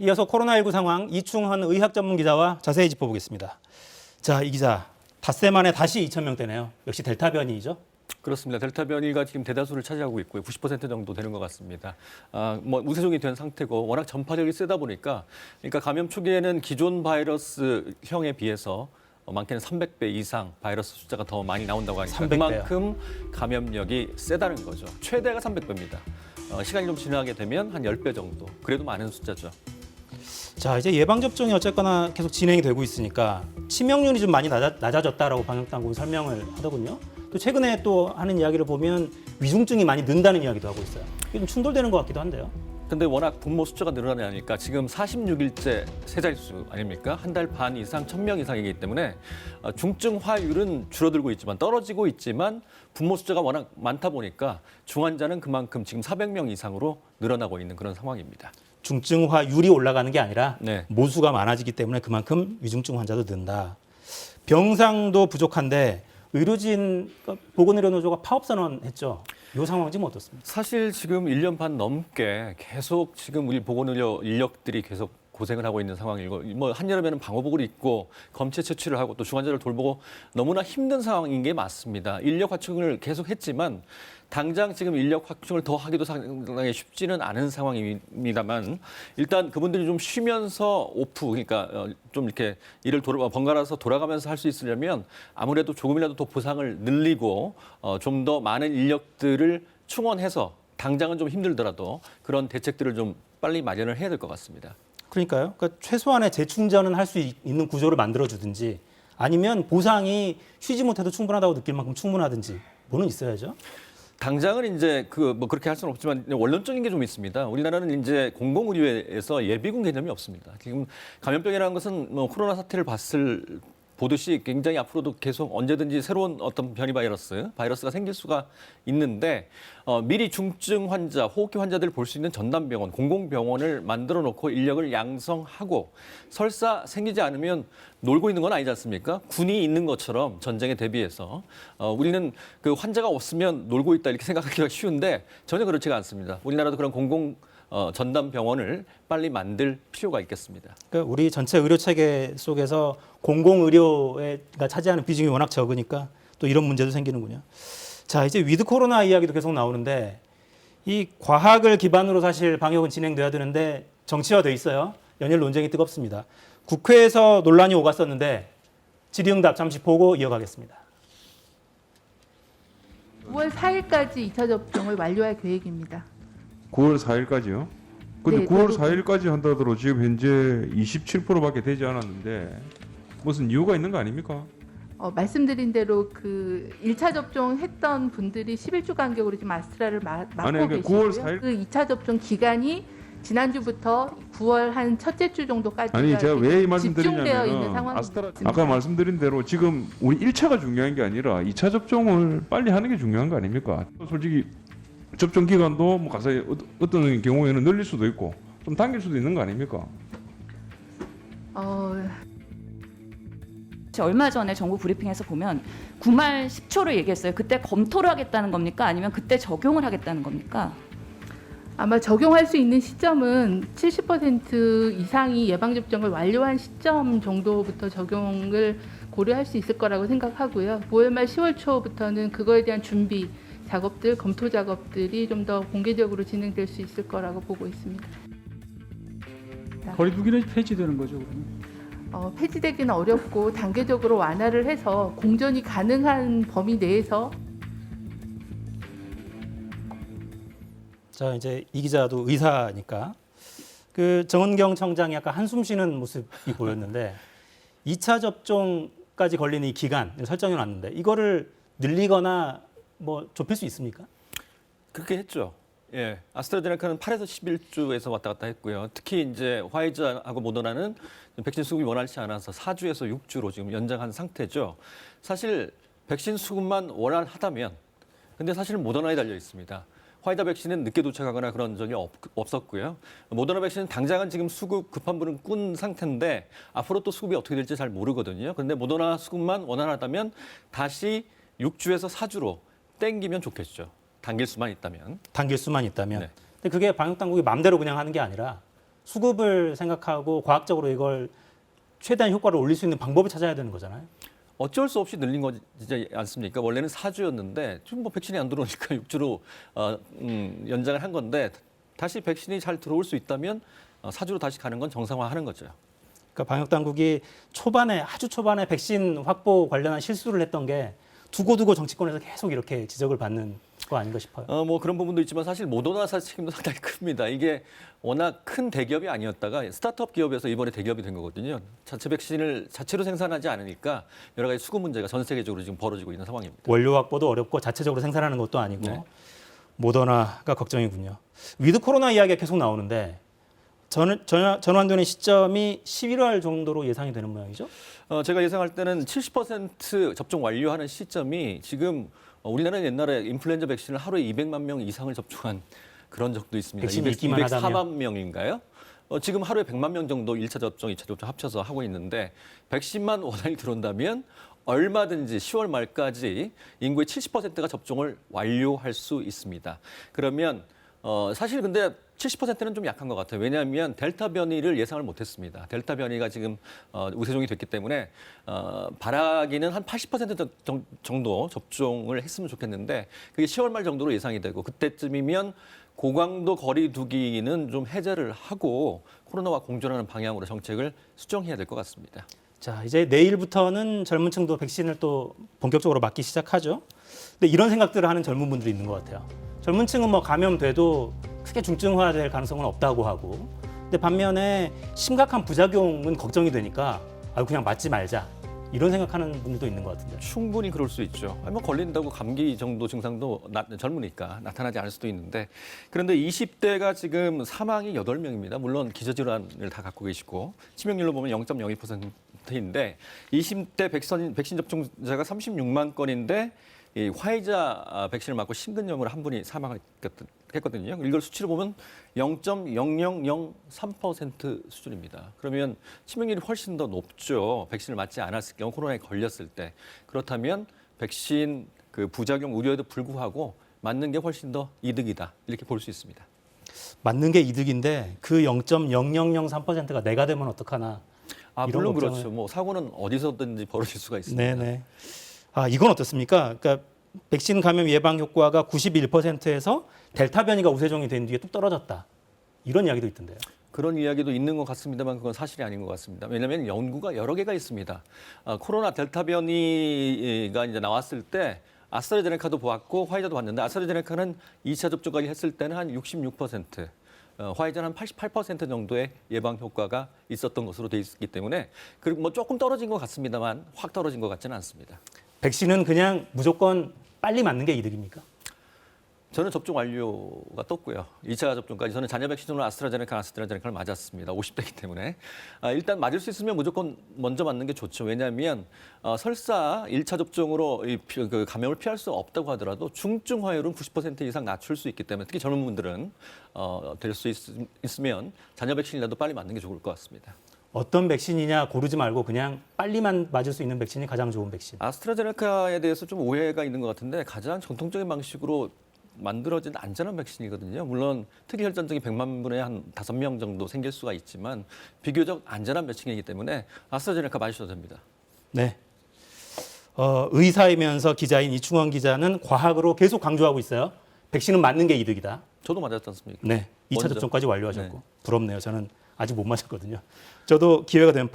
이어서 코로나19 상황 이충헌 의학 전문 기자와 자세히 짚어보겠습니다. 자, 이 기자, 닷새 만에 다시 2,000명대네요. 역시 델타 변이죠? 그렇습니다. 델타 변이가 지금 대다수를 차지하고 있고요. 90% 정도 되는 것 같습니다. 우세종이 된 상태고 워낙 전파력이 세다 보니까 그러니까 감염 초기에는 기존 바이러스형에 비해서 많게는 300배 이상 바이러스 숫자가 더 많이 나온다고 하니까 300배요. 그만큼 감염력이 세다는 거죠. 최대가 300배입니다. 시간이 좀 지나게 되면 한 10배 정도. 그래도 많은 숫자죠. 자, 이제 예방접종이 어쨌거나 계속 진행이 되고 있으니까 치명률이 좀 많이 낮아졌다라고 방역당국이 설명을 하더군요. 또 최근에 또 하는 이야기를 보면 위중증이 많이 는다는 이야기도 하고 있어요. 이게 좀 충돌되는 것 같기도 한데요. 근데 워낙 분모 숫자가 늘어나니까 지금 46일째 세 자릿수 아닙니까? 한 달 반 이상 1,000명 이상이기 때문에 중증화율은 줄어들고 있지만 떨어지고 있지만 분모 숫자가 워낙 많다 보니까 중환자는 그만큼 지금 400명 이상으로 늘어나고 있는 그런 상황입니다. 중증화율이 올라가는 게 아니라 네. 모수가 많아지기 때문에 그만큼 위중증 환자도 는다. 병상도 부족한데 의료진 보건의료노조가 파업 선언했죠. 이 상황 지금 어떻습니까? 사실 지금 1년 반 넘게 계속 지금 우리 보건의료 인력들이 계속 고생을 하고 있는 상황이고 한여름에는 방호복을 입고 검체 채취를 하고 또 중환자를 돌보고 너무나 힘든 상황인 게 맞습니다. 인력 확충을 계속 했지만 당장 지금 인력 확충을 더 하기도 상당히 쉽지는 않은 상황입니다만 일단 그분들이 좀 쉬면서 그러니까 좀 이렇게 일을 번갈아서 돌아가면서 할 수 있으려면 아무래도 조금이라도 더 보상을 늘리고 좀 더 많은 인력들을 충원해서 당장은 좀 힘들더라도 그런 대책들을 좀 빨리 마련을 해야 될 것 같습니다. 그러니까요. 그러니까 최소한의 재충전은 할 수 있는 구조를 만들어주든지 아니면 보상이 쉬지 못해도 충분하다고 느낄 만큼 충분하든지 뭐는 있어야죠. 당장은 이제 그렇게 할 수는 없지만 원론적인 게 좀 있습니다. 우리나라는 이제 공공의료에서 예비군 개념이 없습니다. 지금 감염병이라는 것은 코로나 사태를 보듯이 굉장히 앞으로도 계속 언제든지 새로운 어떤 변이 바이러스가 생길 수가 있는데 미리 중증 환자, 호흡기 환자들을 볼 수 있는 전담병원, 공공병원을 만들어 놓고 인력을 양성하고 설사 생기지 않으면 놀고 있는 건 아니지 않습니까? 군이 있는 것처럼 전쟁에 대비해서 우리는 그 환자가 없으면 놀고 있다 이렇게 생각하기가 쉬운데 전혀 그렇지가 않습니다. 우리나라도 그런 전담 병원을 빨리 만들 필요가 있겠습니다. 그러니까 우리 전체 의료 체계 속에서 공공의료가 차지하는 비중이 워낙 적으니까 또 이런 문제도 생기는군요. 자, 이제 위드 코로나 이야기도 계속 나오는데 이 과학을 기반으로 사실 방역은 진행돼야 되는데 정치화돼 있어요. 연일 논쟁이 뜨겁습니다. 국회에서 논란이 오갔었는데 질의응답 잠시 보고 이어가겠습니다. 9월 4일까지 2차 접종을 완료할 계획입니다. 9월 4일까지요? 근데 네, 9월 그리고- 4일까지 한다더러 지금 현재 27%밖에 되지 않았는데 무슨 이유가 있는 거 아닙니까? 말씀드린 대로 그 1차 접종 했던 분들이 11주 간격으로 지금 아스트라를 맞고 아니, 그러니까 계시고요. 9월 4일 그 2차 접종 기간이 지난주부터 9월 한 첫째 주 정도까지 아니 제가 왜 이 말씀 집중되어 있는 드리냐면 상황입니다. 아까 말씀드린 대로 지금 우리 1차가 중요한 게 아니라 2차 접종을 빨리 하는 게 중요한 거 아닙니까? 솔직히 접종 기간도 뭐 가서 어떤 경우에는 늘릴 수도 있고 좀 당길 수도 있는 거 아닙니까? 얼마 전에 정부 브리핑에서 보면 9말 10초를 얘기했어요. 그때 검토를 하겠다는 겁니까? 아니면 그때 적용을 하겠다는 겁니까? 아마 적용할 수 있는 시점은 70% 이상이 예방접종을 완료한 시점 정도부터 적용을 고려할 수 있을 거라고 생각하고요. 9월 말 10월 초부터는 그거에 대한 준비 작업들, 검토 작업들이 좀 더 공개적으로 진행될 수 있을 거라고 보고 있습니다. 거리두기는 폐지되는 거죠, 그러면? 폐지되기는 어렵고 단계적으로 완화를 해서 공전이 가능한 범위 내에서 자, 이제 이 기자도 의사니까 그 정은경 청장이 약간 한숨 쉬는 모습이 보였는데 2차 접종까지 걸리는 이 기간 설정해 놨는데 이거를 늘리거나 뭐 좁힐 수 있습니까? 그렇게 했죠. 예, 아스트라제네카는 8에서 11주에서 왔다 갔다 했고요. 특히 이제 화이자하고 모더나는 백신 수급이 원활치 않아서 4주에서 6주로 지금 연장한 상태죠. 사실 백신 수급만 원활하다면, 근데 사실 모더나에 달려 있습니다. 화이자 백신은 늦게 도착하거나 그런 적이 없었고요. 모더나 백신은 당장은 지금 수급 급한 불은 끈 상태인데 앞으로 또 수급이 어떻게 될지 잘 모르거든요. 그런데 모더나 수급만 원활하다면 다시 6주에서 4주로 땡기면 좋겠죠. 당길 수만 있다면. 당길 수만 있다면. 네. 근데 그게 방역 당국이 마음대로 그냥 하는 게 아니라 수급을 생각하고 과학적으로 이걸 최대한 효과를 올릴 수 있는 방법을 찾아야 되는 거잖아요. 어쩔 수 없이 늘린 거지 않습니까? 원래는 4주였는데 지금 뭐 백신이 안 들어오니까 6주로 연장을 한 건데 다시 백신이 잘 들어올 수 있다면 4주로 다시 가는 건 정상화하는 거죠. 그러니까 방역 당국이 아주 초반에 백신 확보 관련한 실수를 했던 게 두고두고 정치권에서 계속 이렇게 지적을 받는 거 아닌가 싶어요. 뭐 그런 부분도 있지만 사실 모더나사 책임도 상당히 큽니다. 이게 워낙 큰 대기업이 아니었다가 스타트업 기업에서 이번에 대기업이 된 거거든요. 자체 백신을 자체로 생산하지 않으니까 여러 가지 수급 문제가 전 세계적으로 지금 벌어지고 있는 상황입니다. 원료 확보도 어렵고 자체적으로 생산하는 것도 아니고 네. 모더나가 걱정이군요. 위드 코로나 이야기가 계속 나오는데 전환되는 시점이 11월 정도로 예상이 되는 모양이죠? 제가 예상할 때는 70% 접종 완료하는 시점이 지금 우리나라는 옛날에 인플루엔자 백신을 하루에 200만 명 이상을 접종한 그런 적도 있습니다. 백신이 있기만 하다면. 204만 명인가요? 지금 하루에 100만 명 정도 1차 접종, 2차 접종 합쳐서 하고 있는데 백신만 원활히 들어온다면 얼마든지 10월 말까지 인구의 70%가 접종을 완료할 수 있습니다. 그러면 사실 근데 70%는 좀 약한 것 같아요. 왜냐하면 델타 변이를 예상을 못했습니다. 델타 변이가 지금 우세종이 됐기 때문에 바라기는 한 80% 정도 접종을 했으면 좋겠는데 그게 10월 말 정도로 예상이 되고 그때쯤이면 고강도 거리 두기는 좀 해제를 하고 코로나와 공존하는 방향으로 정책을 수정해야 될 것 같습니다. 자, 이제 내일부터는 젊은 층도 백신을 또 본격적으로 맞기 시작하죠. 근데 이런 생각들을 하는 젊은 분들이 있는 것 같아요. 젊은 층은 뭐 감염돼도 크게 중증화될 가능성은 없다고 하고, 근데 반면에 심각한 부작용은 걱정이 되니까 그냥 맞지 말자 이런 생각하는 분들도 있는 것 같은데. 충분히 그럴 수 있죠. 뭐 걸린다고 감기 정도 증상도 젊으니까 나타나지 않을 수도 있는데 그런데 20대가 지금 사망이 8명입니다. 물론 기저질환을 다 갖고 계시고 치명률로 보면 0.02%인데 20대 백신 접종자가 36만 건인데 이 화이자 백신을 맞고 심근염으로 한 분이 사망했거든요. 이걸 수치로 보면 0.0003% 수준입니다. 그러면 치명률이 훨씬 더 높죠. 백신을 맞지 않았을 경우 코로나에 걸렸을 때. 그렇다면 백신 그 부작용 우려에도 불구하고 맞는 게 훨씬 더 이득이다. 이렇게 볼 수 있습니다. 맞는 게 이득인데 그 0.0003%가 내가 되면 어떡하나. 이런 물론 걱정을- 그렇죠. 뭐 사고는 어디서든지 벌어질 수가 있습니다. 네네. 이건 어떻습니까? 그러니까 백신 감염 예방 효과가 91%에서 델타 변이가 우세종이 된 뒤에 뚝 떨어졌다. 이런 이야기도 있던데요. 그런 이야기도 있는 것 같습니다만 그건 사실이 아닌 것 같습니다. 왜냐하면 연구가 여러 개가 있습니다. 코로나 델타 변이가 이제 나왔을 때 아스트라제네카도 보았고 화이자도 봤는데 아스트라제네카는 2차 접종까지 했을 때는 한 66%, 화이자는 한 88% 정도의 예방 효과가 있었던 것으로 돼 있기 때문에 그리고 뭐 조금 떨어진 것 같습니다만 확 떨어진 것 같지는 않습니다. 백신은 그냥 무조건 빨리 맞는 게 이득입니까? 저는 접종 완료가 떴고요. 2차 접종까지 저는 자녀 백신으로 아스트라제네카를 맞았습니다. 50대이기 때문에. 일단 맞을 수 있으면 무조건 먼저 맞는 게 좋죠. 왜냐하면 설사 1차 접종으로 그 감염을 피할 수 없다고 하더라도 중증 화율은 90% 이상 낮출 수 있기 때문에 특히 젊은 분들은 될 수 있으면 자녀 백신이라도 빨리 맞는 게 좋을 것 같습니다. 어떤 백신이냐 고르지 말고 그냥 빨리만 맞을 수 있는 백신이 가장 좋은 백신. 아스트라제네카에 대해서 좀 오해가 있는 것 같은데 가장 정통적인 방식으로 만들어진 안전한 백신이거든요. 물론 특이 혈전증이 100만 분에 한 5명 정도 생길 수가 있지만 비교적 안전한 백신이기 때문에 아스트라제네카 맞으셔도 됩니다. 네. 의사이면서 기자인 이충원 기자는 과학으로 계속 강조하고 있어요. 백신은 맞는 게 이득이다. 저도 맞았지 않습니까? 네. 2차 먼저. 접종까지 완료하셨고. 네. 부럽네요. 저는 아직 못 맞았거든요. 저도 기회가 되면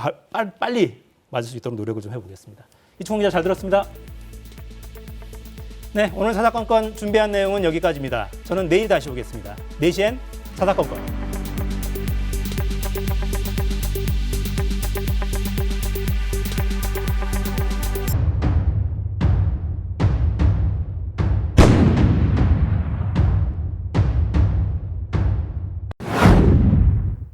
빨리 맞을 수 있도록 노력을 좀 해보겠습니다. 이충원 기자 잘 들었습니다. 네, 오늘 사사건건 준비한 내용은 여기까지입니다. 저는 내일 다시 오겠습니다. 4시엔 사사건건.